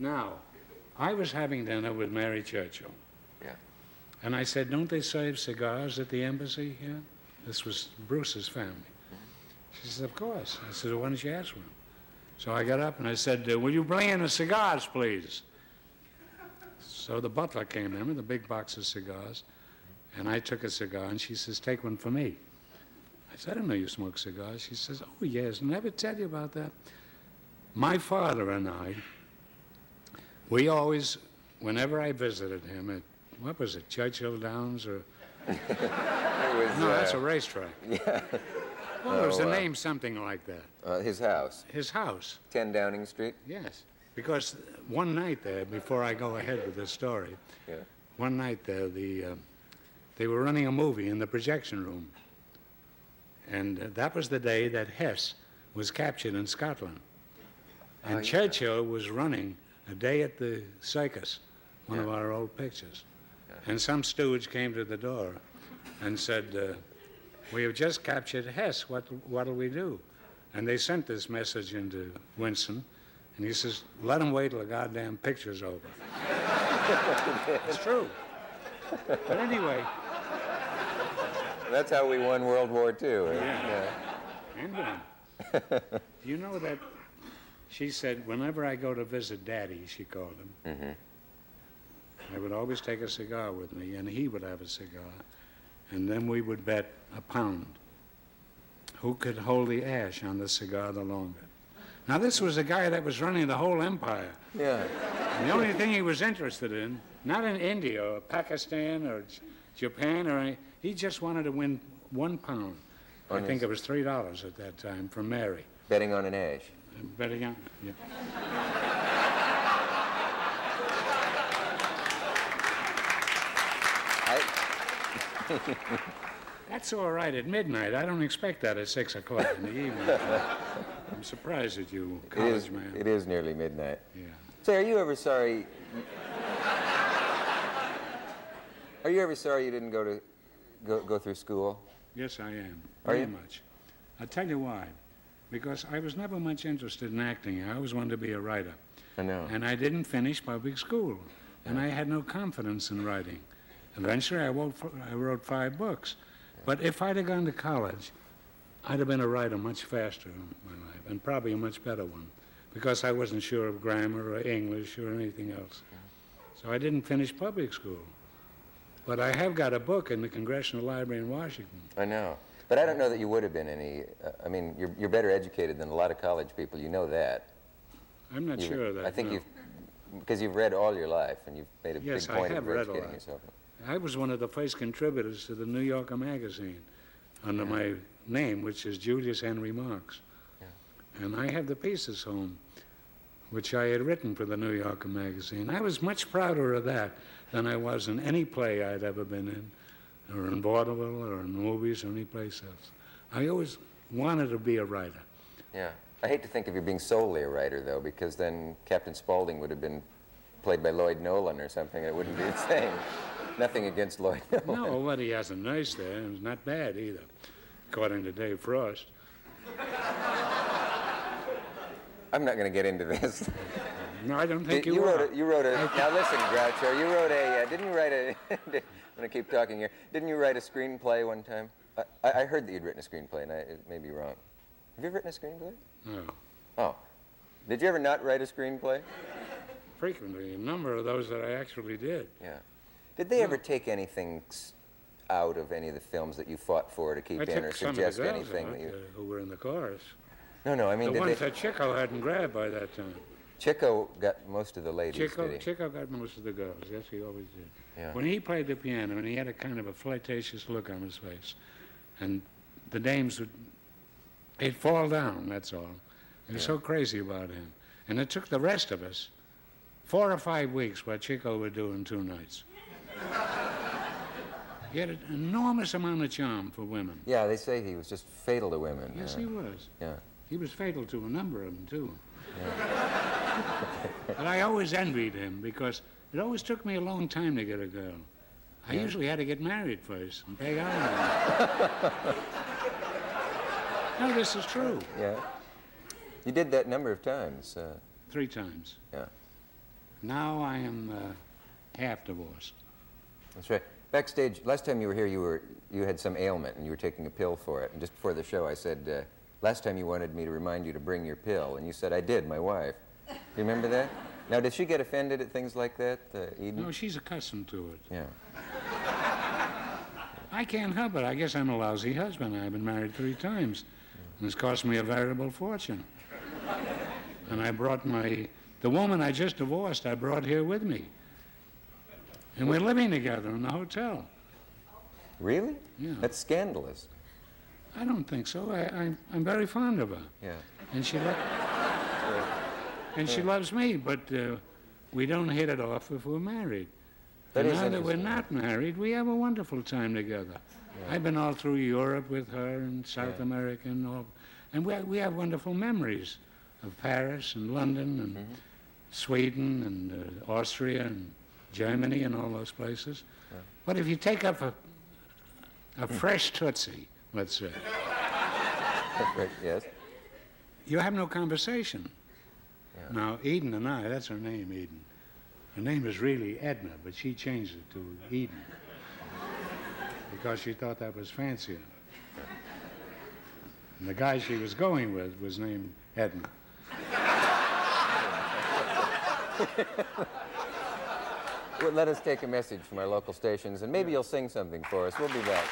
Now, I was having dinner with Mary Churchill. Yeah. And I said, don't they serve cigars at the embassy here? This was Bruce's family. She said, of course. I said, well, why don't you ask one? So I got up and I said, will you bring in the cigars, please? So the butler came in with a big box of cigars, and I took a cigar, and she says, take one for me. I said, I didn't know you smoke cigars. She says, oh, yes, never tell you about that. My father and I, we always, whenever I visited him at, what was it, Churchill Downs or? No, that's a racetrack. Yeah. Well, it was a name something like that. His house. His house. 10 Downing Street? Yes. Because one night there, before I go ahead with this story, Yeah. one night there, they were running a movie in the projection room. And that was the day that Hess was captured in Scotland. And Churchill was running a day at the circus, one of our old pictures. And some stooge came to the door and said, we have just captured Hess, what'll we do? And they sent this message into Winston, and he says, let him wait till the goddamn picture's over. It's true. But anyway. That's how we won World War II. Right? Yeah. And won. You know that she said, whenever I go to visit Daddy, she called him, I would always take a cigar with me, and he would have a cigar. And then we would bet £1 who could hold the ash on the cigar the longer. Now, this was a guy that was running the whole empire. Yeah. And the only thing he was interested in, not in India or Pakistan or Japan or any, he just wanted to win £1. I think it was $3 at that time from Mary. Betting on an ash. Betting on, yeah. That's all right at midnight. I don't expect that at 6 o'clock in the evening. I'm surprised at you, college man. It is nearly midnight. Yeah. Say, are you ever sorry you didn't go through school? Yes, I am. Are Very you? much. I'll tell you why. Because I was never much interested in acting. I always wanted to be a writer. I know. And I didn't finish public school. And I had no confidence in writing. Eventually, I wrote 5 books. But if I'd have gone to college, I'd have been a writer much faster in my life, and probably a much better one, because I wasn't sure of grammar or English or anything else. So I didn't finish public school. But I have got a book in the Congressional Library in Washington. I know. But I don't know that you would have been any, I mean, you're better educated than a lot of college people. You know that. I'm not sure of that. I think no. because you've read all your life, and you've made a Yes, big point I of have read a educating lot. yourself. I was one of the first contributors to the New Yorker magazine under my name, which is Julius Henry Marks. Yeah. And I have the pieces home, which I had written for the New Yorker magazine. I was much prouder of that than I was in any play I'd ever been in, or in vaudeville, or in movies, or any place else. I always wanted to be a writer. Yeah. I hate to think of you being solely a writer, though, because then Captain Spaulding would have been played by Lloyd Nolan or something, and it wouldn't be the same. Nothing against Lloyd Nolan. No, but he has a nurse there, and it's not bad either, according to Dave Frost. I'm not going to get into this. No, I don't think you you are. wrote a, now listen, Groucho, you wrote a, didn't you write a, I'm going to keep talking here, didn't you write a screenplay one time? I heard that you'd written a screenplay, and it may be wrong. Have you ever written a screenplay? No. Oh. Did you ever not write a screenplay? Frequently, a number of those that I actually did. Yeah. Did they ever take anything out of any of the films that you fought for to keep in, or suggest anything that you... who were in the chorus. No, I mean, the ones that Chico hadn't grabbed by that time. Chico got most of the ladies, did he? Chico got most of the girls. Yes, he always did. Yeah. When he played the piano, and he had a kind of a flirtatious look on his face, and the dames would, they'd fall down, that's all. They were so crazy about him. And it took the rest of us 4 or 5 weeks what Chico would do in 2 nights. He had an enormous amount of charm for women. Yeah, they say he was just fatal to women. Yes, he was. Yeah. He was fatal to a number of them, too. Yeah. But I always envied him because it always took me a long time to get a girl. I usually had to get married first and pay alimony. No, this is true. Yeah. You did that a number of times. 3 times. Yeah. Now I am half divorced. That's right. Backstage, last time you were here, you had some ailment and you were taking a pill for it. And just before the show, I said, last time you wanted me to remind you to bring your pill. And you said, I did, my wife. Do you remember that? Now, did she get offended at things like that, Eden? No, she's accustomed to it. Yeah. I can't help it. I guess I'm a lousy husband. I've been married 3 times. And it's cost me a veritable fortune. And I brought the woman I just divorced, I brought here with me. And we're living together in the hotel. Really? Yeah. That's scandalous. I don't think so. I'm very fond of her. Yeah. And she loves me, but we don't hit it off if we're married. That And is now that we're interesting. not married, we have a wonderful time together. Yeah. I've been all through Europe with her and South America and all. And we have wonderful memories of Paris and London and Sweden and Austria and Germany and all those places. Yeah. But if you take up a fresh Tootsie, let's say, Right, yes. you have no conversation. Yeah. Now, Eden and I, that's her name, Eden. Her name is really Edna, but she changed it to Eden because she thought that was fancier. And the guy she was going with was named Edna. Well, let us take a message from our local stations, and maybe you'll sing something for us. We'll be back.